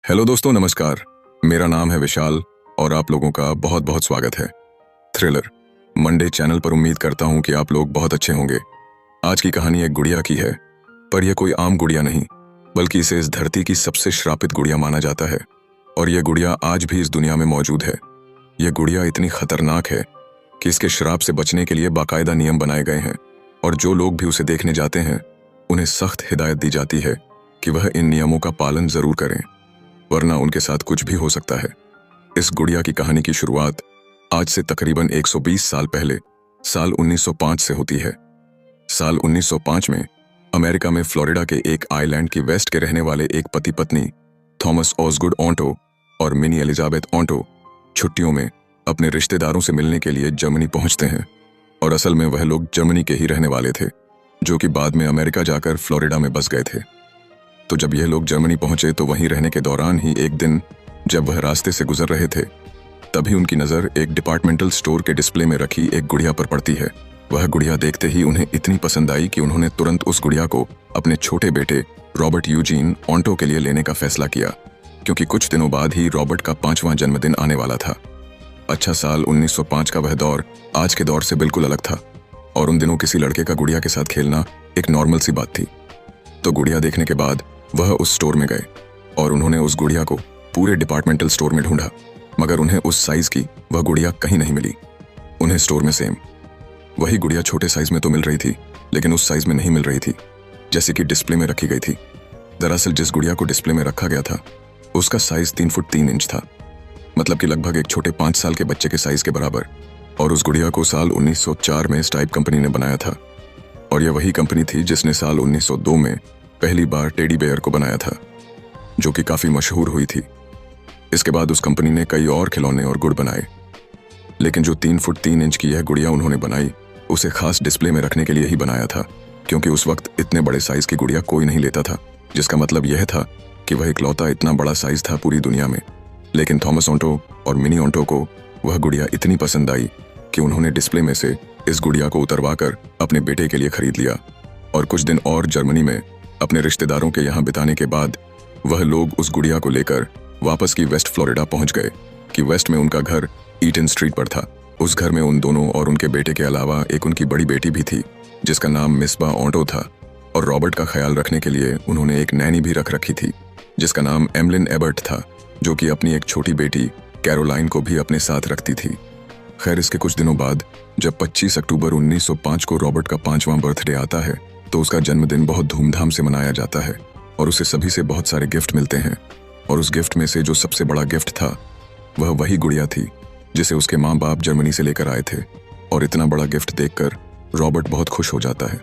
Hello दोस्तों, नमस्कार। मेरा नाम है विशाल और आप लोगों का बहुत बहुत स्वागत है थ्रिलर मंडे चैनल पर। उम्मीद करता हूं कि आप लोग बहुत अच्छे होंगे। आज की कहानी एक गुड़िया की है, पर यह कोई आम गुड़िया नहीं, बल्कि इसे इस धरती की सबसे श्रापित गुड़िया माना जाता है। और यह गुड़िया आज भी इस दुनिया में मौजूद है। यह गुड़िया इतनी खतरनाक है कि इसके श्राप से बचने के लिए बाकायदा नियम बनाए गए हैं, और जो लोग भी उसे देखने जाते हैं उन्हें सख्त हिदायत दी जाती है कि वह इन नियमों का पालन जरूर करें, वरना उनके साथ कुछ भी हो सकता है। इस गुड़िया की कहानी की शुरुआत आज से तकरीबन 120 साल पहले साल 1905 से होती है। साल 1905 में अमेरिका में फ्लोरिडा के एक आइलैंड की वेस्ट के रहने वाले एक पति पत्नी थॉमस ऑसगुड ऑन्टो और मिनी एलिजाबेथ ऑन्टो छुट्टियों में अपने रिश्तेदारों से मिलने के लिए जर्मनी पहुंचते हैं। और असल में वह लोग जर्मनी के ही रहने वाले थे, जो कि बाद में अमेरिका जाकर फ्लोरिडा में बस गए थे। तो जब यह लोग जर्मनी पहुंचे तो वहीं रहने के दौरान ही एक दिन जब वह रास्ते से गुजर रहे थे, तभी उनकी नज़र एक डिपार्टमेंटल स्टोर के डिस्प्ले में रखी एक गुड़िया पर पड़ती है। वह गुड़िया देखते ही उन्हें इतनी पसंद आई कि उन्होंने तुरंत उस गुड़िया को अपने छोटे बेटे रॉबर्ट यूजीन ऑन्टो के लिए लेने का फैसला किया, क्योंकि कुछ दिनों बाद ही रॉबर्ट का 5वां जन्मदिन आने वाला था। अच्छा, साल 1905 का वह दौर आज के दौर से बिल्कुल अलग था, और उन दिनों किसी लड़के का गुड़िया के साथ खेलना एक नॉर्मल सी बात थी। तो गुड़िया देखने के बाद वह उस स्टोर में गए और उन्होंने उस गुड़िया को पूरे डिपार्टमेंटल स्टोर में ढूंढा, मगर उन्हें उस साइज की वह गुड़िया कहीं नहीं मिली। उन्हें स्टोर में सेम वही गुड़िया छोटे साइज में तो मिल रही थी, लेकिन उस साइज में नहीं मिल रही थी जैसे कि डिस्प्ले में रखी गई थी। दरअसल जिस गुड़िया को डिस्प्ले में रखा गया था उसका साइज 3 फुट 3 इंच था, मतलब कि लगभग एक छोटे 5 साल के बच्चे के साइज के बराबर। और उस गुड़िया को साल 1904 में स्टाइप कंपनी ने बनाया था, और यह वही कंपनी थी जिसने साल 1902 में पहली बार टेडी बेयर को बनाया था, जो कि काफी मशहूर हुई थी। इसके बाद उस कंपनी ने कई और खिलौने और गुड़ बनाए, लेकिन जो 3 फुट 3 इंच की यह गुड़िया उन्होंने बनाई उसे खास डिस्प्ले में रखने के लिए ही बनाया था, क्योंकि उस वक्त इतने बड़े साइज की गुड़िया कोई नहीं लेता था, जिसका मतलब यह था कि वह इकलौता इतना बड़ा साइज था पूरी दुनिया में। लेकिन थॉमस ऑन्टो और मिनी ऑन्टो को वह गुड़िया इतनी पसंद आई कि उन्होंने डिस्प्ले में से इस गुड़िया को उतरवा कर अपने बेटे के लिए खरीद लिया। और कुछ दिन और जर्मनी में अपने रिश्तेदारों के यहाँ बिताने के बाद वह लोग उस गुड़िया को लेकर वापस की वेस्ट फ्लोरिडा पहुंच गए, कि वेस्ट में उनका घर ईटन स्ट्रीट पर था। उस घर में उन दोनों और उनके बेटे के अलावा एक उनकी बड़ी बेटी भी थी, जिसका नाम मिसबा ऑन्टो था। और रॉबर्ट का ख्याल रखने के लिए उन्होंने एक नैनी भी रख रखी थी, जिसका नाम एमलिन एबर्ट था, जो कि अपनी एक छोटी बेटी कैरोलाइन को भी अपने साथ रखती थी। खैर, इसके कुछ दिनों बाद जब 25 अक्टूबर 1905 को रॉबर्ट का 5वां बर्थडे आता है, तो उसका जन्मदिन बहुत धूमधाम से मनाया जाता है और उसे सभी से बहुत सारे गिफ्ट मिलते हैं। और उस गिफ्ट में से जो सबसे बड़ा गिफ्ट था वह वही गुड़िया थी जिसे उसके माँ बाप जर्मनी से लेकर आए थे। और इतना बड़ा गिफ्ट देखकर रॉबर्ट बहुत खुश हो जाता है।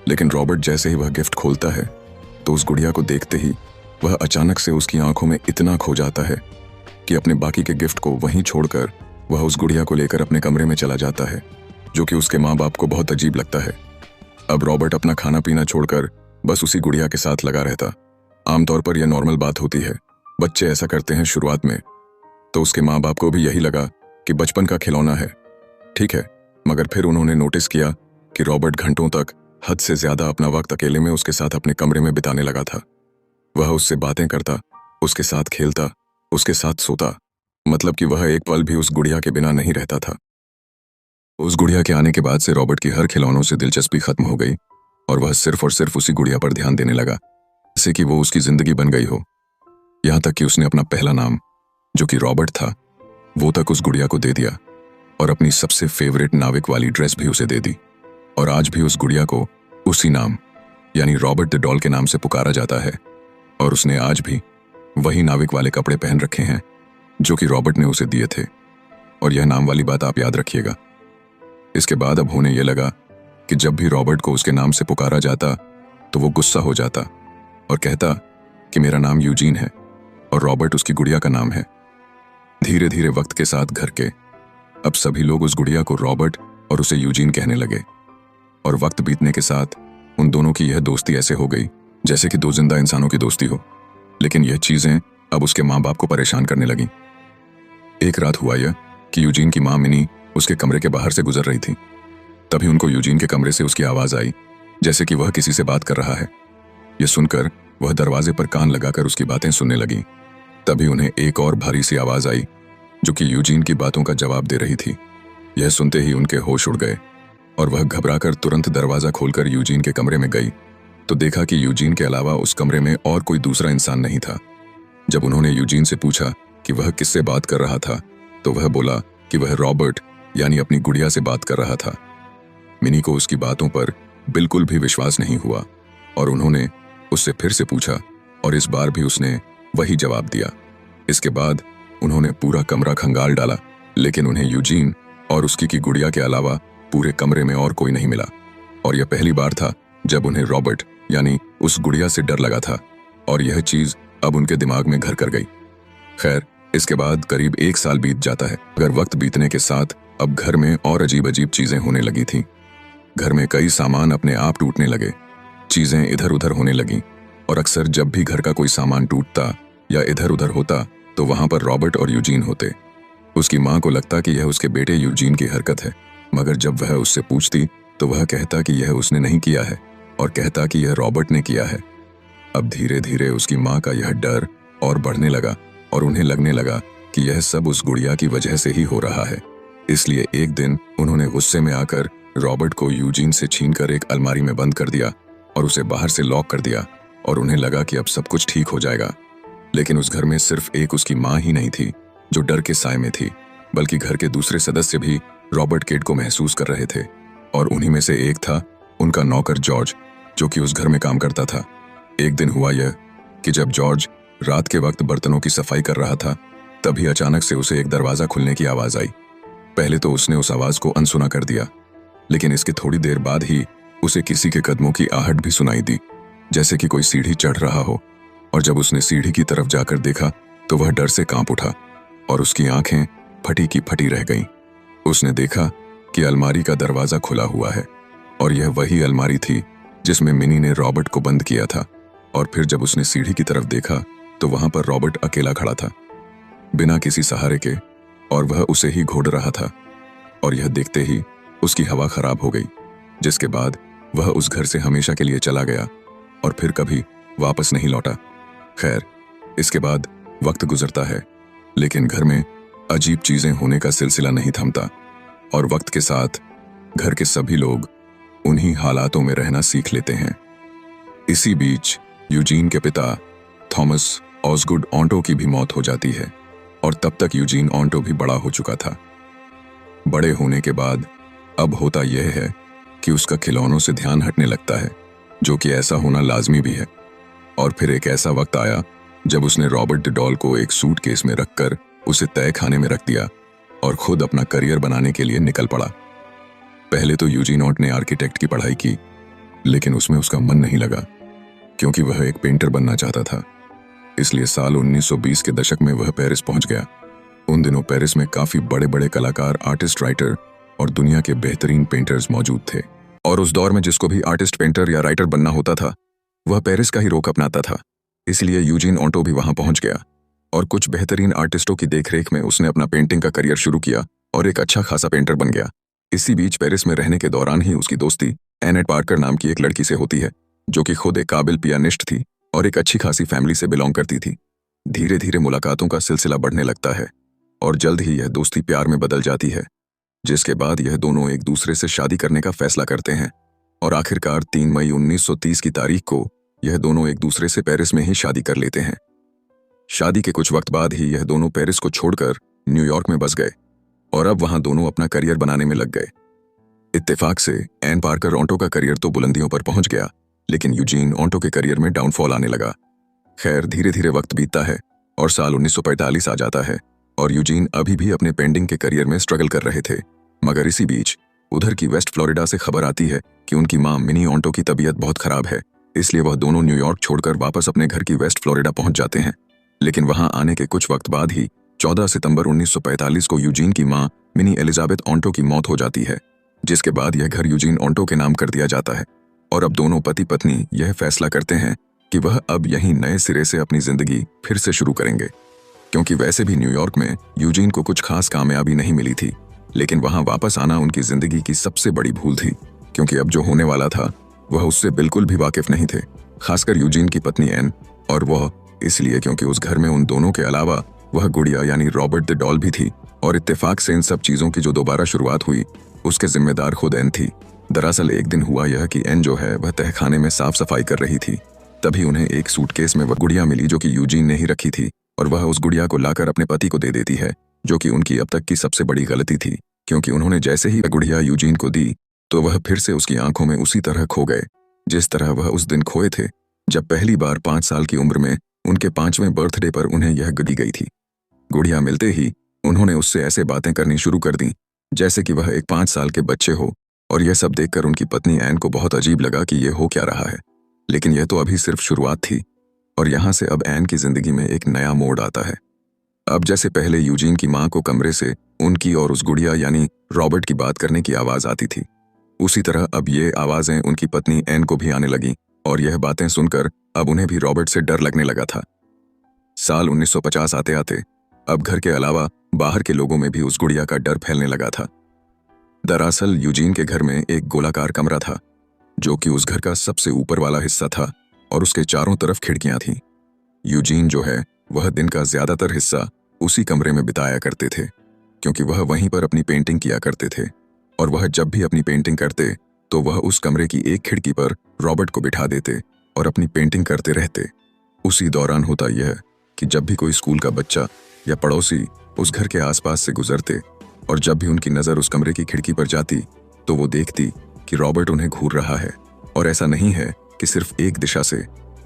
लेकिन रॉबर्ट जैसे ही वह गिफ्ट खोलता है तो उस गुड़िया को देखते ही वह अचानक से उसकी आंखों में इतना खो जाता है कि अपने बाकी के गिफ्ट को वहीं छोड़कर वह उस गुड़िया को लेकर अपने कमरे में चला जाता है, जो कि उसके माँ बाप को बहुत अजीब लगता है। अब रॉबर्ट अपना खाना पीना छोड़कर बस उसी गुड़िया के साथ लगा रहता। आमतौर पर यह नॉर्मल बात होती है, बच्चे ऐसा करते हैं शुरुआत में। तो उसके माँ बाप को भी यही लगा कि बचपन का खिलौना है, ठीक है। मगर फिर उन्होंने नोटिस किया कि रॉबर्ट घंटों तक हद से ज्यादा अपना वक्त अकेले में उसके साथ अपने कमरे में बिताने लगा था। वह उससे बातें करता, उसके साथ खेलता, उसके साथ सोता, मतलब कि वह एक पल भी उस गुड़िया के बिना नहीं रहता था। उस गुड़िया के आने के बाद से रॉबर्ट की हर खिलौनों से दिलचस्पी खत्म हो गई और वह सिर्फ और सिर्फ उसी गुड़िया पर ध्यान देने लगा, जैसे कि वो उसकी जिंदगी बन गई हो। यहाँ तक कि उसने अपना पहला नाम, जो कि रॉबर्ट था, वो तक उस गुड़िया को दे दिया और अपनी सबसे फेवरेट नाविक वाली ड्रेस भी उसे दे दी। और आज भी उस गुड़िया को उसी नाम यानी रॉबर्ट द डॉल के नाम से पुकारा जाता है। और उसने आज भी वही नाविक वाले कपड़े पहन रखे हैं जो कि रॉबर्ट ने उसे दिए थे। और यह नाम वाली बात आप याद रखिएगा। इसके बाद अब होने यह लगा कि जब भी रॉबर्ट को उसके नाम से पुकारा जाता तो वो गुस्सा हो जाता और कहता कि मेरा नाम यूजीन है और रॉबर्ट उसकी गुड़िया का नाम है। धीरे धीरे वक्त के साथ घर के अब सभी लोग उस गुड़िया को रॉबर्ट और उसे यूजीन कहने लगे। और वक्त बीतने के साथ उन दोनों की यह दोस्ती ऐसे हो गई जैसे कि दो जिंदा इंसानों की दोस्ती हो। लेकिन यह चीजें अब उसके माँ बाप को परेशान करने लगी। एक रात हुआ यह कि यूजीन की माँ मिनी उसके कमरे के बाहर से गुजर रही थी। तभी उनको यूजीन के कमरे से उसकी आवाज आई, जैसे कि वह किसी से बात कर रहा है। यह सुनकर वह दरवाजे पर कान लगाकर उसकी बातें सुनने लगी। तभी उन्हें एक और भारी सी आवाज आई जो कि यूजीन की बातों का जवाब दे रही थी। यह सुनते ही उनके होश उड़ गए और वह घबराकर तुरंत दरवाजा खोलकर यूजीन के कमरे में गई तो देखा कि यूजीन के अलावा उस कमरे में और कोई दूसरा इंसान नहीं था। जब उन्होंने यूजीन से पूछा कि वह किससे बात कर रहा था तो वह बोला कि वह रॉबर्ट यानी अपनी गुड़िया से बात कर रहा था। मिनी को उसकी बातों पर बिल्कुल भी विश्वास नहीं हुआ और उन्होंने उससे फिर से पूछा और इस बार भी उसने वही जवाब दिया। इसके बाद उन्होंने पूरा कमरा खंगाल डाला, लेकिन उन्हें यूजीन और उसकी की गुड़िया के अलावा पूरे कमरे में और कोई नहीं मिला। और यह पहली बार था जब उन्हें रॉबर्ट यानी उस गुड़िया से डर लगा था और यह चीज अब उनके दिमाग में घर कर गई। खैर, इसके बाद करीब 1 साल बीत जाता है, मगर वक्त बीतने के साथ अब घर में और अजीब अजीब चीजें होने लगी थीं। घर में कई सामान अपने आप टूटने लगे, चीजें इधर उधर होने लगीं और अक्सर जब भी घर का कोई सामान टूटता या इधर उधर होता तो वहां पर रॉबर्ट और यूजीन होते। उसकी मां को लगता कि यह उसके बेटे यूजीन की हरकत है, मगर जब वह उससे पूछती तो वह कहता कि यह उसने नहीं किया है और कहता कि यह रॉबर्ट ने किया है। अब धीरे धीरे उसकी मां का यह डर और बढ़ने लगा और उन्हें लगने लगा कि यह सब उस गुड़िया की वजह से ही हो रहा है। इसलिए एक दिन उन्होंने गुस्से में आकर रॉबर्ट को यूजीन से छीनकर एक अलमारी में बंद कर दिया और उसे बाहर से लॉक कर दिया और उन्हें लगा कि अब सब कुछ ठीक हो जाएगा। लेकिन उस घर में सिर्फ एक उसकी मां ही नहीं थी जो डर के साए में थी, बल्कि घर के दूसरे सदस्य भी रॉबर्ट किड को महसूस कर रहे थे और उन्हीं में से एक था उनका नौकर जॉर्ज, जो कि उस घर में काम करता था। एक दिन हुआ यह कि जब जॉर्ज रात के वक्त बर्तनों की सफाई कर रहा था, तभी अचानक से उसे एक दरवाजा खुलने की आवाज आई। पहले तो उसने उस आवाज को अनसुना कर दिया, लेकिन इसके थोड़ी देर बाद ही उसे किसी के कदमों की आहट भी सुनाई दी, जैसे कि कोई सीढ़ी चढ़ रहा हो। और जब उसने सीढ़ी की तरफ जाकर देखा तो वह डर से कांप उठा और उसकी आंखें फटी की फटी रह गईं। उसने देखा कि अलमारी का दरवाजा खुला हुआ है और यह वही अलमारी थी जिसमें मिनी ने रॉबर्ट को बंद किया था। और फिर जब उसने सीढ़ी की तरफ देखा तो वहां पर रॉबर्ट अकेला खड़ा था, बिना किसी सहारे के, और वह उसे ही घोड़ रहा था। और यह देखते ही उसकी हवा खराब हो गई, जिसके बाद वह उस घर से हमेशा के लिए चला गया और फिर कभी वापस नहीं लौटा। खैर, इसके बाद वक्त गुजरता है, लेकिन घर में अजीब चीजें होने का सिलसिला नहीं थमता और वक्त के साथ घर के सभी लोग उन्हीं हालातों में रहना सीख लेते हैं। इसी बीच यूजीन के पिता थॉमस ऑसगुड ऑन्टो की भी मौत हो जाती है और तब तक यूजीन ऑन्टो भी बड़ा हो चुका था। बड़े होने के बाद अब होता यह है कि उसका खिलौनों से ध्यान हटने लगता है, जो कि ऐसा होना लाजमी भी है। और फिर एक ऐसा वक्त आया जब उसने रॉबर्ट डिडॉल को एक सूटकेस में रखकर उसे तय खाने में रख दिया और खुद अपना करियर बनाने के लिए निकल पड़ा। पहले तो यूजीन ऑन्ट ने आर्किटेक्ट की पढ़ाई की, लेकिन उसमें उसका मन नहीं लगा क्योंकि वह एक पेंटर बनना चाहता था। इसलिए साल 1920 के दशक में वह पेरिस पहुंच गया। उन दिनों पेरिस में काफी बड़े बड़े कलाकार, आर्टिस्ट, राइटर और दुनिया के बेहतरीन पेंटर्स मौजूद थे। और उस दौर में जिसको भी आर्टिस्ट, पेंटर या राइटर बनना होता था वह पेरिस का ही रुख अपनाता था। इसलिए यूजीन ऑन्टो भी वहां पहुंच गया और कुछ बेहतरीन आर्टिस्टों की देखरेख में उसने अपना पेंटिंग का करियर शुरू किया और एक अच्छा खासा पेंटर बन गया। इसी बीच पेरिस में रहने के दौरान ही उसकी दोस्ती एनेट पार्कर नाम की एक लड़की से होती है, जो कि खुद एक काबिल पियानिस्ट थी और एक अच्छी खासी फैमिली से बिलोंग करती थी। धीरे धीरे मुलाकातों का सिलसिला बढ़ने लगता है और जल्द ही यह दोस्ती प्यार में बदल जाती है, जिसके बाद यह दोनों एक दूसरे से शादी करने का फैसला करते हैं। और आखिरकार 3 मई 1930 की तारीख को यह दोनों एक दूसरे से पेरिस में ही शादी कर लेते हैं। शादी के कुछ वक्त बाद ही यह दोनों पेरिस को छोड़कर न्यूयॉर्क में बस गए और अब वहां दोनों अपना करियर बनाने में लग गए। इत्तेफाक से एन पार्कर ऑन्टो का करियर तो बुलंदियों पर पहुंच गया, लेकिन यूजीन ऑन्टो के करियर में डाउनफॉल आने लगा। खैर, धीरे धीरे वक्त बीतता है और साल 1945 आ जाता है और यूजीन अभी भी अपने पेंटिंग के करियर में स्ट्रगल कर रहे थे। मगर इसी बीच उधर की वेस्ट फ्लोरिडा से खबर आती है कि उनकी मां मिनी ऑन्टो की तबीयत बहुत खराब है। इसलिए वह दोनों न्यूयॉर्क छोड़कर वापस अपने घर की वेस्ट फ्लोरिडा पहुंच जाते हैं। लेकिन वहां आने के कुछ वक्त बाद ही 14 सितंबर 1945 को यूजीन की मां मिनी एलिजाबेथ ऑन्टो की मौत हो जाती है, जिसके बाद यह घर यूजीन ऑन्टो के नाम कर दिया जाता है। और अब दोनों पति पत्नी यह फैसला करते हैं कि वह अब यहीं नए सिरे से अपनी जिंदगी फिर से शुरू करेंगे, क्योंकि वैसे भी न्यूयॉर्क में यूजीन को कुछ खास कामयाबी नहीं मिली थी, लेकिन वहां वापस आना उनकी जिंदगी की सबसे बड़ी भूल थी, क्योंकि अब जो होने वाला था वह उससे बिल्कुल भी वाकिफ नहीं थे, खासकर यूजीन की पत्नी एन, और वह इसलिए क्योंकि उस घर में उन दोनों के अलावा वह गुड़िया यानी रॉबर्ट द डॉल भी थी, और इत्तेफाक से इन सब चीजों की जो दोबारा शुरुआत हुई उसके जिम्मेदार खुद एन थी। दरअसल एक दिन हुआ यह कि एन जो है वह तहखाने में साफ सफाई कर रही थी। तभी उन्हें एक सूटकेस में वह गुड़िया मिली जो कि यूजीन ने ही रखी थी, और वह उस गुड़िया को लाकर अपने पति को दे देती है, जो कि उनकी अब तक की सबसे बड़ी गलती थी, क्योंकि उन्होंने जैसे ही गुड़िया यूजीन को दी तो वह फिर से उसकी आंखों में उसी तरह खो गए जिस तरह वह उस दिन खोए थे जब पहली बार 5 साल की उम्र में उनके 5वें बर्थडे पर उन्हें यह दी गई थी। गुड़िया मिलते ही उन्होंने उससे ऐसे बातें करनी शुरू कर दी जैसे कि वह एक 5 साल के बच्चे हो, और यह सब देखकर उनकी पत्नी एन को बहुत अजीब लगा कि यह हो क्या रहा है। लेकिन यह तो अभी सिर्फ शुरुआत थी, और यहाँ से अब एन की जिंदगी में एक नया मोड़ आता है। अब जैसे पहले यूजीन की माँ को कमरे से उनकी और उस गुड़िया यानी रॉबर्ट की बात करने की आवाज आती थी, उसी तरह अब ये आवाजें उनकी पत्नी एन को भी आने लगी, और यह बातें सुनकर अब उन्हें भी रॉबर्ट से डर लगने लगा था। साल 1950 आते आते अब घर के अलावा बाहर के लोगों में भी उस गुड़िया का डर फैलने लगा था। दरअसल यूजीन के घर में एक गोलाकार कमरा था जो कि उस घर का सबसे ऊपर वाला हिस्सा था, और उसके चारों तरफ खिड़कियां थीं। यूजीन जो है वह दिन का ज्यादातर हिस्सा उसी कमरे में बिताया करते थे, क्योंकि वह वहीं पर अपनी पेंटिंग किया करते थे, और वह जब भी अपनी पेंटिंग करते तो वह उस कमरे की एक खिड़की पर रॉबर्ट को बिठा देते और अपनी पेंटिंग करते रहते। उसी दौरान होता यह कि जब भी कोई स्कूल का बच्चा या पड़ोसी उस घर के आसपास से गुजरते और जब भी उनकी नज़र उस कमरे की खिड़की पर जाती तो वो देखती कि रॉबर्ट उन्हें घूर रहा है, और ऐसा नहीं है कि सिर्फ एक दिशा से,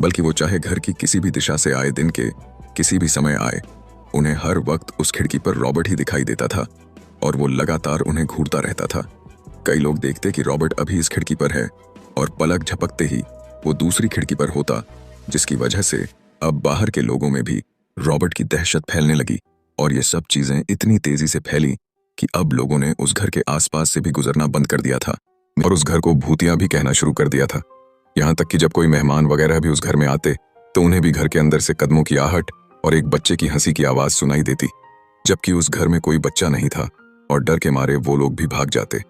बल्कि वो चाहे घर की किसी भी दिशा से आए, दिन के किसी भी समय आए, उन्हें हर वक्त उस खिड़की पर रॉबर्ट ही दिखाई देता था, और वो लगातार उन्हें घूरता रहता था। कई लोग देखते कि रॉबर्ट अभी इस खिड़की पर है, और पलक झपकते ही वो दूसरी खिड़की पर होता, जिसकी वजह से अब बाहर के लोगों में भी रॉबर्ट की दहशत फैलने लगी, और ये सब चीजें इतनी तेजी से फैली कि अब लोगों ने उस घर के आसपास से भी गुजरना बंद कर दिया था, और उस घर को भूतिया भी कहना शुरू कर दिया था। यहाँ तक कि जब कोई मेहमान वगैरह भी उस घर में आते तो उन्हें भी घर के अंदर से कदमों की आहट और एक बच्चे की हंसी की आवाज सुनाई देती, जबकि उस घर में कोई बच्चा नहीं था, और डर के मारे वो लोग भी भाग जाते।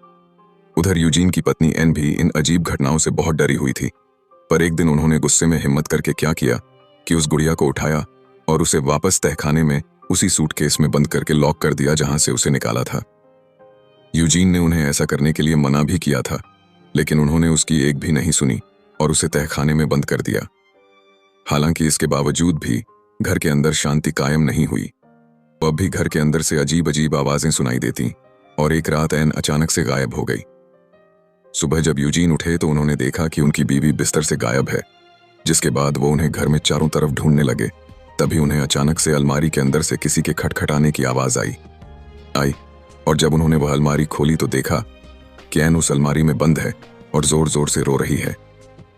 उधर यूजीन की पत्नी एन भी इन अजीब घटनाओं से बहुत डरी हुई थी, पर एक दिन उन्होंने गुस्से में हिम्मत करके क्या किया कि उस गुड़िया को उठाया और उसे वापस तहखाने में उसी सूटकेस में बंद करके लॉक कर दिया जहां से उसे निकाला था। यूजीन ने उन्हें ऐसा करने के लिए मना भी किया था, लेकिन उन्होंने उसकी एक भी नहीं सुनी और उसे तहखाने में बंद कर दिया। हालांकि इसके बावजूद भी घर के अंदर शांति कायम नहीं हुई। अब भी घर के अंदर से अजीब अजीब आवाजें सुनाई देती, और एक रात एन अचानक से गायब हो गई। सुबह जब यूजीन उठे तो उन्होंने देखा कि उनकी बीवी बिस्तर से गायब है, जिसके बाद वो उन्हें घर में चारों तरफ ढूंढने लगे। तभी उन्हें अचानक से अलमारी के अंदर से किसी के खटखटाने की आवाज आई, और जब उन्होंने वह अलमारी खोली तो देखा कि एन उस अलमारी में बंद है और जोर जोर से रो रही है।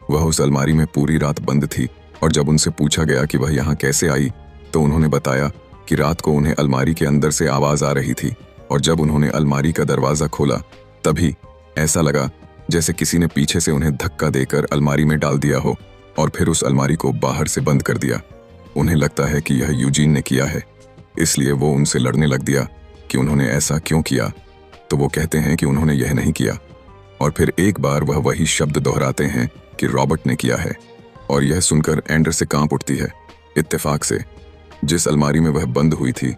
वह उस अलमारी में पूरी रात बंद थी, और जब उनसे पूछा गया कि वह यहाँ कैसे आई तो उन्होंने बताया कि रात को उन्हें अलमारी के अंदर से आवाज आ रही थी, और जब उन्होंने अलमारी का दरवाजा खोला तभी ऐसा लगा जैसे किसी ने पीछे से उन्हें धक्का देकर अलमारी में डाल दिया हो, और फिर उस अलमारी को बाहर से बंद कर दिया। उन्हें लगता है कि यह यूजीन ने किया है, इसलिए वो उनसे लड़ने लग दिया कि उन्होंने ऐसा क्यों किया। तो वो कहते हैं कि उन्होंने यह नहीं किया, और फिर एक बार वह वही शब्द दोहराते हैं कि रॉबर्ट ने किया है, और यह सुनकर एंडर से कांप उठती है। इत्तेफाक से जिस अलमारी में वह बंद हुई थी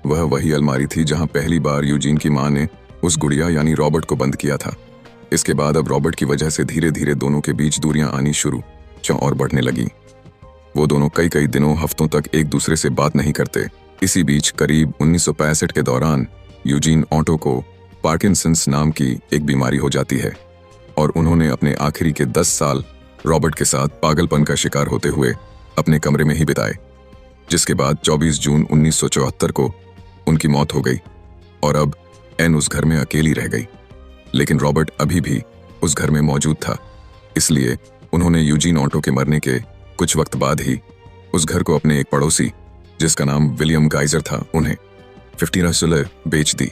वह वही अलमारी थी जहां पहली बार यूजीन की मां ने उस गुड़िया यानी रॉबर्ट को बंद किया था। इसके बाद अब रॉबर्ट की वजह से धीरे धीरे दोनों के बीच दूरियां आनी शुरू और बढ़ने लगी। वो दोनों कई कई दिनों हफ्तों तक एक दूसरे से बात नहीं करते। इसी बीच करीब 1965 के दौरान यूजीन ऑटो को पार्किंसंस नाम की एक बीमारी हो जाती है, और उन्होंने अपने आखिरी के 10 साल रॉबर्ट के साथ पागलपन का शिकार होते हुए अपने कमरे में ही बिताए, जिसके बाद 24 जून 1974 को उनकी मौत हो गई, और अब एन उस घर में अकेली रह गई। लेकिन रॉबर्ट अभी भी उस घर में मौजूद था, इसलिए उन्होंने यूजीन ऑटो के मरने के कुछ वक्त बाद ही उस घर को अपने एक पड़ोसी जिसका नाम विलियम गाइजर था उन्हें $50 बेच दी,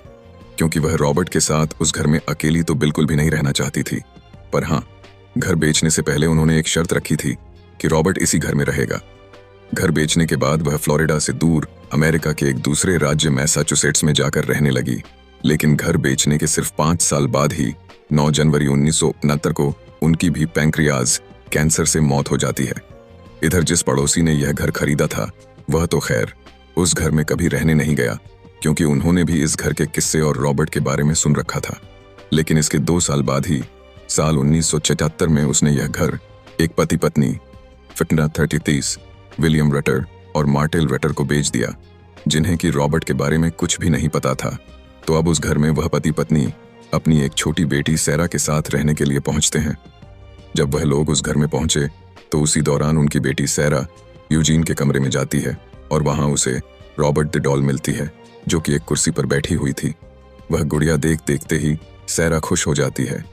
क्योंकि वह रॉबर्ट के साथ उस घर में अकेली तो बिल्कुल भी नहीं रहना चाहती थी। पर हाँ, घर बेचने से पहले उन्होंने एक शर्त रखी थी कि रॉबर्ट इसी घर में रहेगा। घर बेचने के बाद वह फ्लोरिडा से दूर अमेरिका के एक दूसरे राज्य मैसाचुसेट्स में जाकर रहने लगी। लेकिन घर बेचने के सिर्फ 5 साल बाद ही 9 जनवरी 1969 को उनकी भी पैंक्रियाज कैंसर से मौत हो जाती है। इधर जिस पड़ोसी ने यह घर खरीदा था वह तो खैर उस घर में कभी रहने नहीं गया, क्योंकि उन्होंने भी इस घर के किस्से और रॉबर्ट के बारे में सुन रखा था। लेकिन इसके 2 साल बाद ही साल 1977 में उसने यह घर एक पति पत्नी फिटना 30 विलियम रटर और मार्टेल रटर को बेच दिया, जिन्हें कि रॉबर्ट के बारे में कुछ भी नहीं पता था। तो अब उस घर में वह पति पत्नी अपनी एक छोटी बेटी सैरा के साथ रहने के लिए पहुंचते हैं। जब वह लोग उस घर में पहुंचे तो उसी दौरान उनकी बेटी सैरा यूजीन के कमरे में जाती है और वहां उसे रॉबर्ट द डॉल मिलती है, जो कि एक कुर्सी पर बैठी हुई थी। वह गुड़िया देखते ही सैरा खुश हो जाती है,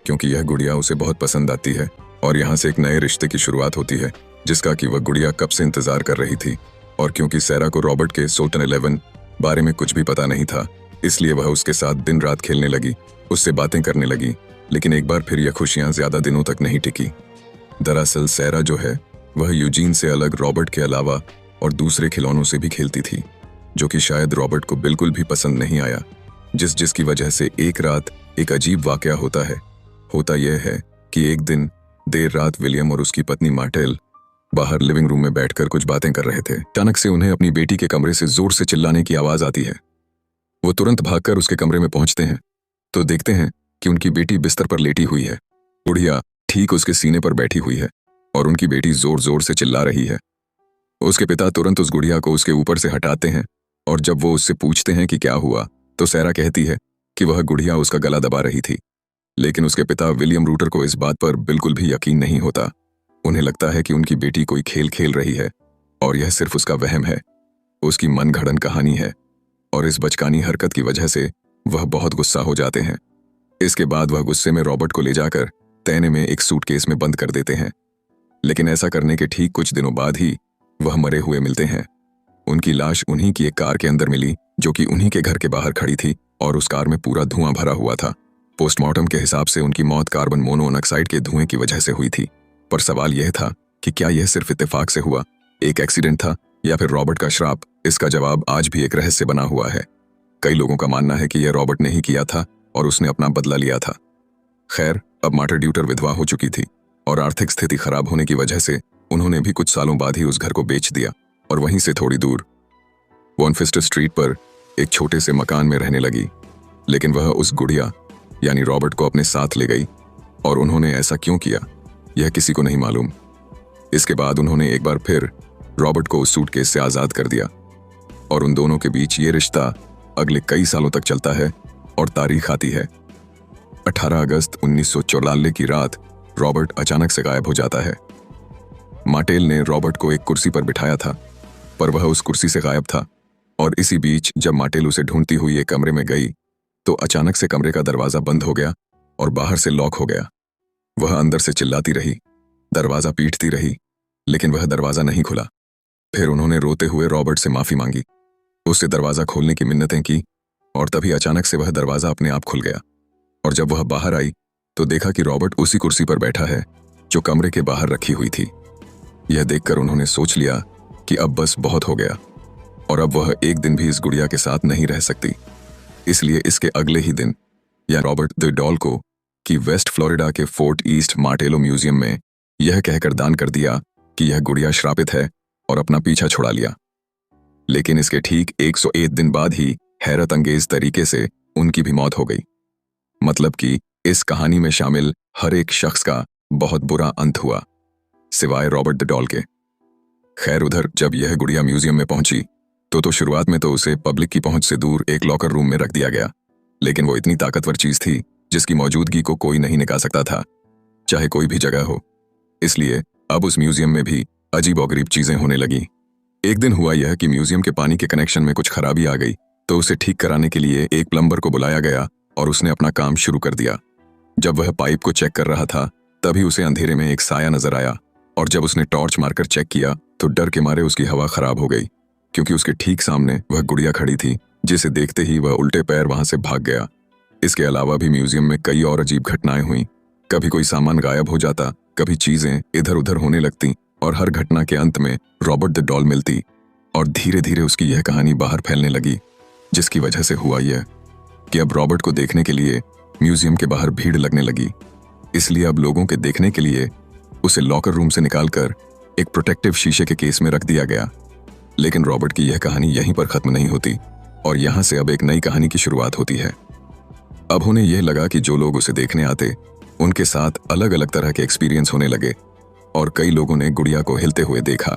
क्योंकि यह गुड़िया उसे बहुत पसंद आती है और यहाँ से एक नए रिश्ते की शुरुआत होती है, जिसका कि वह गुड़िया कब से इंतजार कर रही थी। और क्योंकि सैरा को रॉबर्ट के सोल्टन 11 बारे में कुछ भी पता नहीं था, इसलिए वह उसके साथ दिन रात खेलने लगी, उससे बातें करने लगी। लेकिन एक बार फिर यह खुशियां ज्यादा दिनों तक नहीं टिकी। दरअसल सैरा जो है वह यूजीन से अलग रॉबर्ट के अलावा और दूसरे खिलौनों से भी खेलती थी, जो कि शायद रॉबर्ट को बिल्कुल भी पसंद नहीं आया, जिसकी वजह से एक रात एक अजीब वाकया होता है। होता यह है कि एक दिन देर रात विलियम और उसकी पत्नी मार्टेल बाहर लिविंग रूम में बैठकर कुछ बातें कर रहे थे। अचानक से उन्हें अपनी बेटी के कमरे से जोर से चिल्लाने की आवाज आती है। वो तुरंत भागकर उसके कमरे में पहुंचते हैं तो देखते हैं कि उनकी बेटी बिस्तर पर लेटी हुई है, गुड़िया ठीक उसके सीने पर बैठी हुई है और उनकी बेटी जोर जोर से चिल्ला रही है। उसके पिता तुरंत उस गुड़िया को उसके ऊपर से हटाते हैं और जब वो उससे पूछते हैं कि क्या हुआ, तो सैरा कहती है कि वह गुड़िया उसका गला दबा रही थी। लेकिन उसके पिता विलियम रूटर को इस बात पर बिल्कुल भी यकीन नहीं होता। उन्हें लगता है कि उनकी बेटी कोई खेल खेल रही है और यह सिर्फ उसका वहम है, उसकी मनगढ़ंत कहानी है। और इस बचकानी हरकत की वजह से वह बहुत गुस्सा हो जाते हैं। इसके बाद वह गुस्से में रॉबर्ट को ले जाकर तैने में एक सूटकेस में बंद कर देते हैं। लेकिन ऐसा करने के ठीक कुछ दिनों बाद ही वह मरे हुए मिलते हैं। उनकी लाश उन्हीं की एक कार के अंदर मिली, जो कि उन्हीं के घर के बाहर खड़ी थी और उस कार में पूरा धुआं भरा हुआ था। पोस्टमार्टम के हिसाब से उनकी मौत कार्बन मोनोऑक्साइड के धुएं की वजह से हुई थी। पर सवाल यह था कि क्या यह सिर्फ इत्तेफाक से हुआ, एक एक्सीडेंट था, या फिर रॉबर्ट का श्राप? इसका जवाब आज भी एक रहस्य बना हुआ है। कई लोगों का मानना है कि यह रॉबर्ट ने ही किया था और उसने अपना बदला लिया था। खैर, अब मार्टा ड्यूटर विधवा हो चुकी थी और आर्थिक स्थिति खराब होने की वजह से उन्होंने भी कुछ सालों बाद ही उस घर को बेच दिया और वहीं से थोड़ी दूर वॉनफिस्टर स्ट्रीट पर एक छोटे से मकान में रहने लगी। लेकिन वह उस गुड़िया यानी रॉबर्ट को अपने साथ ले गई और उन्होंने ऐसा क्यों किया यह किसी को नहीं मालूम। इसके बाद उन्होंने एक बार फिर रॉबर्ट को उस सूटकेस से आजाद कर दिया और उन दोनों के बीच ये रिश्ता अगले कई सालों तक चलता है और तारीख आती है 18 अगस्त 1944 की रात। रॉबर्ट अचानक से गायब हो जाता है। मार्टेल ने रॉबर्ट को एक कुर्सी पर बिठाया था, पर वह उस कुर्सी से गायब था। और इसी बीच जब मार्टेल उसे ढूंढती हुई एक कमरे में गई तो अचानक से कमरे का दरवाजा बंद हो गया और बाहर से लॉक हो गया। वह अंदर से चिल्लाती रही, दरवाजा पीटती रही, लेकिन वह दरवाजा नहीं खुला। फिर उन्होंने रोते हुए रॉबर्ट से माफी मांगी, उससे दरवाजा खोलने की मिन्नतें की और तभी अचानक से वह दरवाजा अपने आप खुल गया। और जब वह बाहर आई तो देखा कि रॉबर्ट उसी कुर्सी पर बैठा है जो कमरे के बाहर रखी हुई थी। यह देखकर उन्होंने सोच लिया कि अब बस बहुत हो गया और अब वह एक दिन भी इस गुड़िया के साथ नहीं रह सकती। इसलिए इसके अगले ही दिन या रॉबर्ट द डॉल को कि वेस्ट फ्लोरिडा के फोर्ट ईस्ट मार्टेलो म्यूजियम में यह कहकर दान कर दिया कि यह गुड़िया श्रापित है और अपना पीछा छुड़ा लिया। लेकिन इसके ठीक 101 दिन बाद ही हैरत अंगेज तरीके से उनकी भी मौत हो गई। मतलब कि इस कहानी में शामिल हर एक शख्स का बहुत बुरा अंत हुआ, सिवाय रॉबर्ट द डॉल के। खैर, उधर जब यह गुड़िया म्यूजियम में पहुंची तो शुरुआत में तो उसे पब्लिक की पहुंच से दूर एक लॉकर रूम में रख दिया गया। लेकिन वो इतनी ताकतवर चीज थी जिसकी मौजूदगी को कोई नहीं निकाल सकता था, चाहे कोई भी जगह हो। इसलिए अब उस म्यूजियम में भी अजीबोगरीब चीजें होने लगी। एक दिन हुआ यह कि म्यूजियम के पानी के कनेक्शन में कुछ खराबी आ गई, तो उसे ठीक कराने के लिए एक प्लम्बर को बुलाया गया और उसने अपना काम शुरू कर दिया। जब वह पाइप को चेक कर रहा था तभी उसे अंधेरे में एक साया नजर आया और जब उसने टॉर्च मारकर चेक किया तो डर के मारे उसकी हवा खराब हो गई, क्योंकि उसके ठीक सामने वह गुड़िया खड़ी थी, जिसे देखते ही वह उल्टे पैर वहां से भाग गया। इसके अलावा भी म्यूजियम में कई और अजीब घटनाएं हुई। कभी कोई सामान गायब हो जाता, कभी चीजें इधर उधर होने लगती और हर घटना के अंत में रॉबर्ट द डॉल मिलती और धीरे धीरे उसकी यह कहानी बाहर फैलने लगी। जिसकी वजह से हुआ यह कि अब रॉबर्ट को देखने के लिए म्यूजियम के बाहर भीड़ लगने लगी। इसलिए अब लोगों के देखने के लिए उसे लॉकर रूम से निकालकर एक प्रोटेक्टिव शीशे के केस में रख दिया गया। लेकिन रॉबर्ट की यह कहानी यहीं पर खत्म नहीं होती और यहाँ से अब एक नई कहानी की शुरुआत होती है। अब उन्हें यह लगा कि जो लोग उसे देखने आते उनके साथ अलग अलग तरह के एक्सपीरियंस होने लगे और कई लोगों ने गुड़िया को हिलते हुए देखा।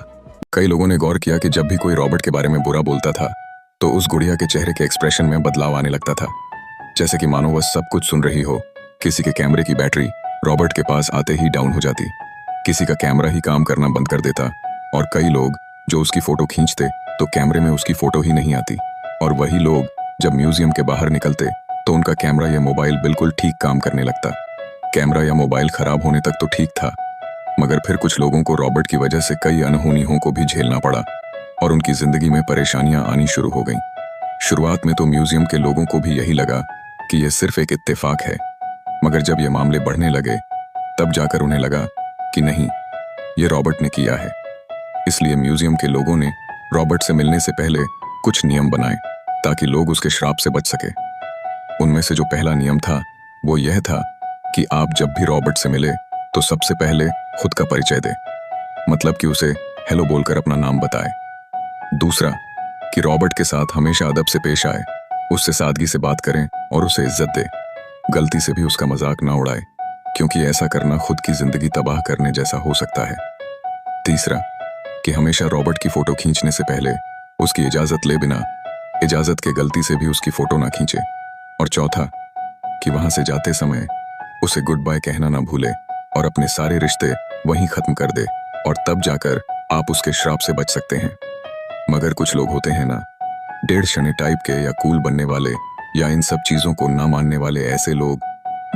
कई लोगों ने गौर किया कि जब भी कोई रॉबर्ट के बारे में बुरा बोलता था तो उस गुड़िया के चेहरे के एक्सप्रेशन में बदलाव आने लगता था, जैसे कि मानो वह सब कुछ सुन रही हो। किसी के कैमरे की बैटरी रॉबर्ट के पास आते ही डाउन हो जाती, किसी का कैमरा ही काम करना बंद कर देता और कई लोग जो उसकी फोटो खींचते तो कैमरे में उसकी फोटो ही नहीं आती, और वही लोग जब म्यूजियम के बाहर निकलते तो उनका कैमरा या मोबाइल बिल्कुल ठीक काम करने लगता। कैमरा या मोबाइल खराब होने तक तो ठीक था, मगर फिर कुछ लोगों को रॉबर्ट की वजह से कई अनहोनियों को भी झेलना पड़ा और उनकी जिंदगी में परेशानियां आनी शुरू हो गईं। शुरुआत में तो म्यूजियम के लोगों को भी यही लगा कि यह सिर्फ एक इत्तेफाक है, मगर जब ये मामले बढ़ने लगे तब जाकर उन्हें लगा कि नहीं, ये रॉबर्ट ने किया है। इसलिए म्यूजियम के लोगों ने रॉबर्ट से मिलने से पहले कुछ नियम बनाए ताकि लोग उसके श्राप से बच सके। उनमें से जो पहला नियम था वो यह था कि आप जब भी रॉबर्ट से मिले तो सबसे पहले खुद का परिचय दे, मतलब कि उसे हेलो बोलकर अपना नाम बताए। दूसरा, कि रॉबर्ट के साथ हमेशा अदब से पेश आए, उससे सादगी से बात करें और उसे इज्जत दे। गलती से भी उसका मजाक ना उड़ाए, क्योंकि ऐसा करना खुद की जिंदगी तबाह करने जैसा हो सकता है। तीसरा, कि हमेशा रॉबर्ट की फोटो खींचने से पहले उसकी इजाजत ले बिना इजाजत के गलती से भी उसकी फोटो ना खींचे। और चौथा, कि वहां से जाते समय उसे गुड बाय कहना ना भूले और अपने सारे रिश्ते वहीं खत्म कर दे, और तब जाकर आप उसके श्राप से बच सकते हैं। मगर कुछ लोग होते हैं ना, डेढ़ शने टाइप के या कूल बनने वाले या इन सब चीजों को ना मानने वाले ऐसे लोग,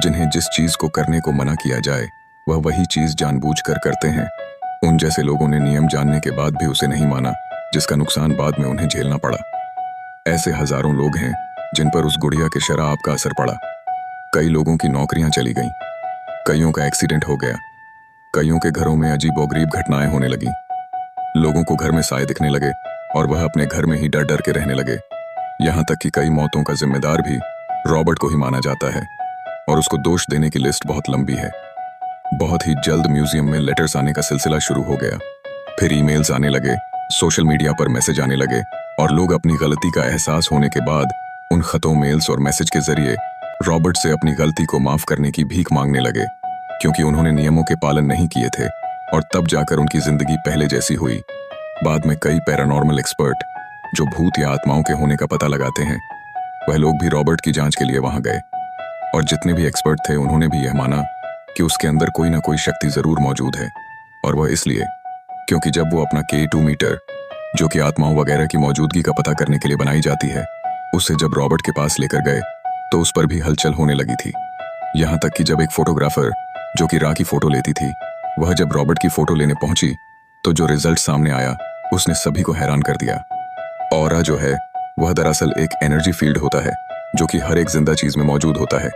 जिन्हें जिस चीज को करने को मना किया जाए वह वही चीज जानबूझकर करते हैं। उन जैसे लोगों ने नियम जानने के बाद भी उसे नहीं माना, जिसका नुकसान बाद में उन्हें झेलना पड़ा। ऐसे हजारों लोग हैं जिन पर उस गुड़िया के शराब का असर पड़ा। कई लोगों की नौकरियां चली गईं, कईयों का एक्सीडेंट हो गया, कईयों के घरों में अजीबोगरीब घटनाएं होने लगी। लोगों को घर में साए दिखने लगे और वह अपने घर में ही डर डर के रहने लगे। यहाँ तक कि कई मौतों का जिम्मेदार भी रॉबर्ट को ही माना जाता है और उसको दोष देने की लिस्ट बहुत लंबी है। बहुत ही जल्द म्यूजियम में लेटर्स आने का सिलसिला शुरू हो गया, फिर ईमेल्स आने लगे, सोशल मीडिया पर मैसेज आने लगे और लोग अपनी गलती का एहसास होने के बाद उन खतों, मेल्स और मैसेज के जरिए रॉबर्ट से अपनी गलती को माफ करने की भीख मांगने लगे, क्योंकि उन्होंने नियमों के पालन नहीं किए थे और तब जाकर उनकी जिंदगी पहले जैसी हुई। बाद में कई पैरानॉर्मल एक्सपर्ट जो भूत या आत्माओं के होने का पता लगाते हैं, वह लोग भी रॉबर्ट की जांच के लिए वहां गए और जितने भी एक्सपर्ट थे उन्होंने भी यह माना कि उसके अंदर कोई ना कोई शक्ति जरूर मौजूद है। और वह इसलिए क्योंकि जब वो अपना K2 मीटर, जो कि आत्माओं वगैरह की मौजूदगी का पता करने के लिए बनाई जाती है, उसे जब रॉबर्ट के पास लेकर गए तो उस पर भी हलचल होने लगी थी। यहाँ तक कि जब एक फोटोग्राफर जो कि रा की फोटो लेती थी, वह जब रॉबर्ट की फोटो लेने पहुंची तो जो रिजल्ट सामने आया उसने सभी को हैरान कर दिया। ऑरा जो है वह दरअसल एक एनर्जी फील्ड होता है जो कि हर एक जिंदा चीज में मौजूद होता है,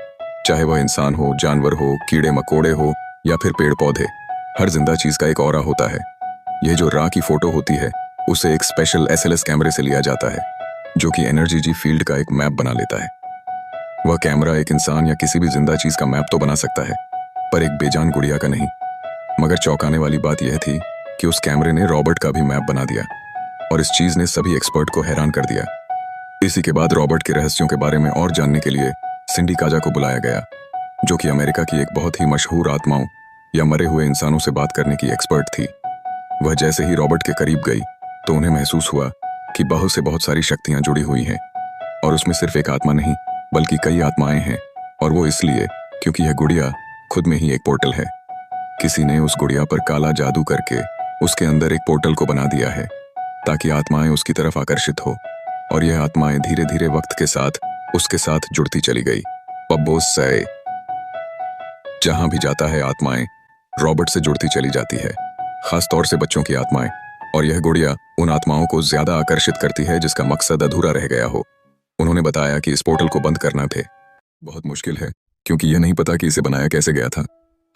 चाहे वह इंसान हो, जानवर हो, कीड़े मकोड़े हो या फिर पेड़ पौधे। हर जिंदा चीज का एक ऑरा होता है। यह जो रा की फोटो होती है उसे एक स्पेशल SLS कैमरे से लिया जाता है, जो कि एनर्जी फील्ड का एक मैप बना लेता है। वह कैमरा एक इंसान या किसी भी जिंदा चीज का मैप तो बना सकता है, पर एक बेजान गुड़िया का नहीं। मगर चौंकाने वाली बात यह थी कि उस कैमरे ने रॉबर्ट का भी मैप बना दिया और इस चीज ने सभी एक्सपर्ट को हैरान कर दिया। इसी के बाद रॉबर्ट के रहस्यों के बारे में और जानने के लिए सिंडी काजा को बुलाया गया, जो कि अमेरिका की एक बहुत ही मशहूर आत्माओं या मरे हुए इंसानों से बात करने की एक्सपर्ट थी। वह जैसे ही रॉबर्ट के करीब गई तो उन्हें महसूस हुआ कि बहुत सारी शक्तियां जुड़ी हुई हैं और उसमें सिर्फ एक आत्मा नहीं बल्कि कई आत्माएं हैं, और वो इसलिए क्योंकि यह गुड़िया खुद में ही एक पोर्टल है। किसी ने उस गुड़िया पर काला जादू करके उसके अंदर एक पोर्टल को बना दिया है ताकि आत्माएं उसकी तरफ आकर्षित हो, और यह आत्माएं धीरे धीरे वक्त के साथ उसके साथ जुड़ती चली गई। पब्बो से जहां भी जाता है आत्माएं रॉबर्ट से जुड़ती चली जाती है, खास तौर से बच्चों की आत्माएं, और यह गुड़िया उन आत्माओं को ज्यादा आकर्षित करती है जिसका मकसद अधूरा रह गया हो। उन्होंने बताया कि इस पोर्टल को बंद करना थे बहुत मुश्किल है, क्योंकि यह नहीं पता कि इसे बनाया कैसे गया था।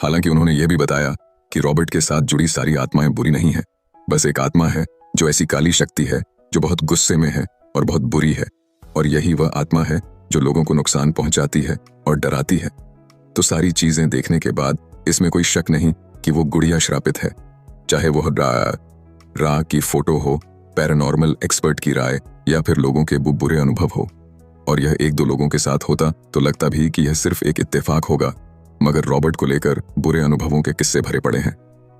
हालांकि उन्होंने यह भी बताया कि रॉबर्ट के साथ जुड़ी सारी आत्माएं बुरी नहीं है, बस एक आत्मा है जो ऐसी काली शक्ति है जो बहुत गुस्से में है और बहुत बुरी है, और यही वह आत्मा है जो लोगों को नुकसान पहुंचाती है और डराती है। तो सारी चीजें देखने के बाद इसमें कोई शक नहीं कि वो गुड़िया श्रापित है। चाहे वो रा की फोटो हो, पैरानॉर्मल एक्सपर्ट की राय या फिर लोगों के बुरे अनुभव हो। और यह एक दो लोगों के साथ होता तो लगता भी कि यह सिर्फ एक इत्तेफाक होगा, मगर रॉबर्ट को लेकर बुरे अनुभवों के किस्से भरे पड़े हैं।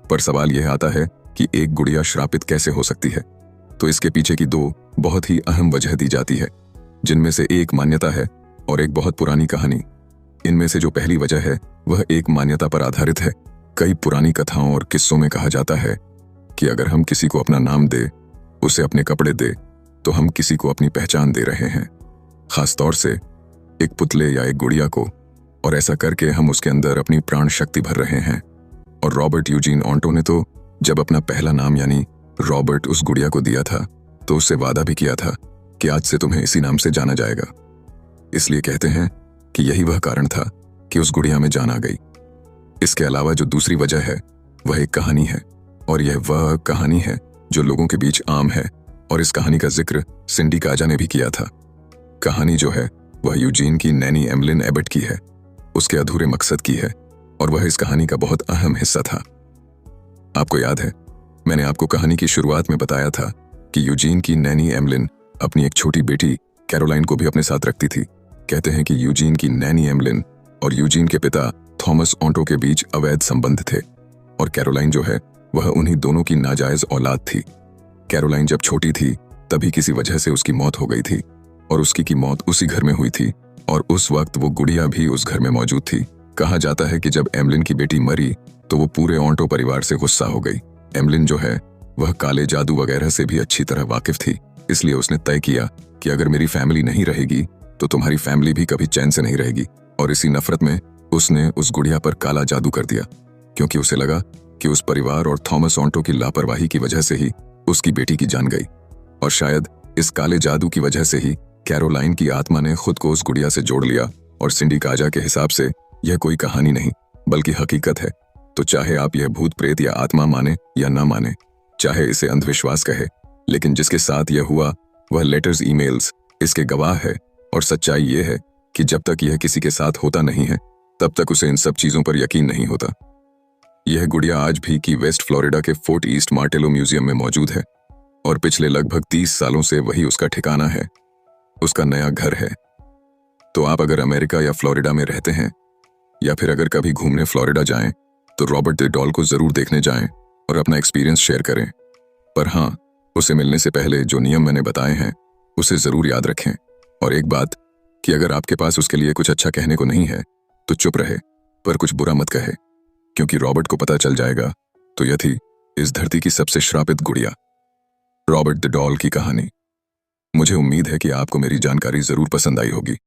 पर सवाल यह आता है कि एक गुड़िया श्रापित कैसे हो सकती है। तो इसके पीछे की दो बहुत ही अहम वजह दी जाती है, जिनमें से एक मान्यता है और एक बहुत पुरानी कहानी। इनमें से जो पहली वजह है वह एक मान्यता पर आधारित है। कई पुरानी कथाओं और किस्सों में कहा जाता है कि अगर हम किसी को अपना नाम दे, उसे अपने कपड़े दे, तो हम किसी को अपनी पहचान दे रहे हैं, खास तौर से एक पुतले या एक गुड़िया को। और ऐसा करके हम उसके अंदर अपनी प्राण शक्ति भर रहे हैं। और रॉबर्ट यूजीन ऑन्टो ने तो जब अपना पहला नाम यानी रॉबर्ट उस गुड़िया को दिया था, तो उससे वादा भी किया था कि आज से तुम्हें इसी नाम से जाना जाएगा। इसलिए कहते हैं कि यही वह कारण था कि उस गुड़िया में जान आ गई। इसके अलावा जो दूसरी वजह है वह एक कहानी है, और यह वह कहानी है जो लोगों के बीच आम है, और इस कहानी का जिक्र सिंडी काजा ने भी किया था। कहानी जो है वह यूजीन की नैनी एमलिन एबट की है, उसके अधूरे मकसद की है, और वह इस कहानी का बहुत अहम हिस्सा था। आपको याद है, मैंने आपको कहानी की शुरुआत में बताया था कि यूजीन की नैनी एमलिन अपनी एक छोटी बेटी कैरोलाइन को भी अपने साथ रखती थी। कहते हैं कि यूजीन की नैनी एमलिन और यूजीन के पिता थॉमस ऑन्टो के बीच अवैध संबंध थे, और कैरोलाइन जो है वह उन्हीं दोनों की नाजायज औलाद थी। कैरोलाइन जब छोटी थी तभी किसी वजह से उसकी मौत हो गई थी, और उसकी की मौत उसी घर में हुई थी, और उस वक्त वो गुड़िया भी उस घर में मौजूद थी। कहा जाता है कि जब एमलिन की बेटी मरी तो वो पूरे ऑन्टो परिवार से गुस्सा हो गई। एमलिन जो है वह काले जादू वगैरह से भी अच्छी तरह वाकिफ थी, इसलिए उसने तय किया कि अगर मेरी फैमिली नहीं रहेगी तो तुम्हारी फैमिली भी कभी चैन से नहीं रहेगी। और इसी नफरत में उसने उस गुड़िया पर काला जादू कर दिया, क्योंकि उसे लगा कि उस परिवार और थॉमस ऑन्टो की लापरवाही की वजह से ही उसकी बेटी की जान गई। और शायद इस काले जादू की वजह से ही कैरोलाइन की आत्मा ने खुद को उस गुड़िया से जोड़ लिया। और सिंडी काजा के हिसाब से यह कोई कहानी नहीं बल्कि हकीकत है। तो चाहे आप यह भूत प्रेत या आत्मा माने या ना माने, चाहे इसे अंधविश्वास कहे, लेकिन जिसके साथ यह हुआ वह लेटर्स, ईमेल्स इसके गवाह है। और सच्चाई यह है कि जब तक यह किसी के साथ होता नहीं है तब तक उसे इन सब चीजों पर यकीन नहीं होता। यह गुड़िया आज भी की वेस्ट फ्लोरिडा के फोर्ट ईस्ट मार्टेलो म्यूजियम में मौजूद है, और पिछले लगभग 30 सालों से वही उसका ठिकाना है, उसका नया घर है। तो आप अगर अमेरिका या फ्लोरिडा में रहते हैं, या फिर अगर कभी घूमने फ्लोरिडा जाएं, तो रॉबर्ट द डॉल को जरूर देखने जाएं और अपना एक्सपीरियंस शेयर करें। पर हाँ, उसे मिलने से पहले जो नियम मैंने बताए हैं उसे जरूर याद रखें। और एक बात कि अगर आपके पास उसके लिए कुछ अच्छा कहने को नहीं है तो चुप रहे, पर कुछ बुरा मत कहे, क्योंकि रॉबर्ट को पता चल जाएगा तो यह थी इस धरती की सबसे श्रापित गुड़िया, रॉबर्ट द डॉल की कहानी। मुझे उम्मीद है कि आपको मेरी जानकारी जरूर पसंद आई होगी।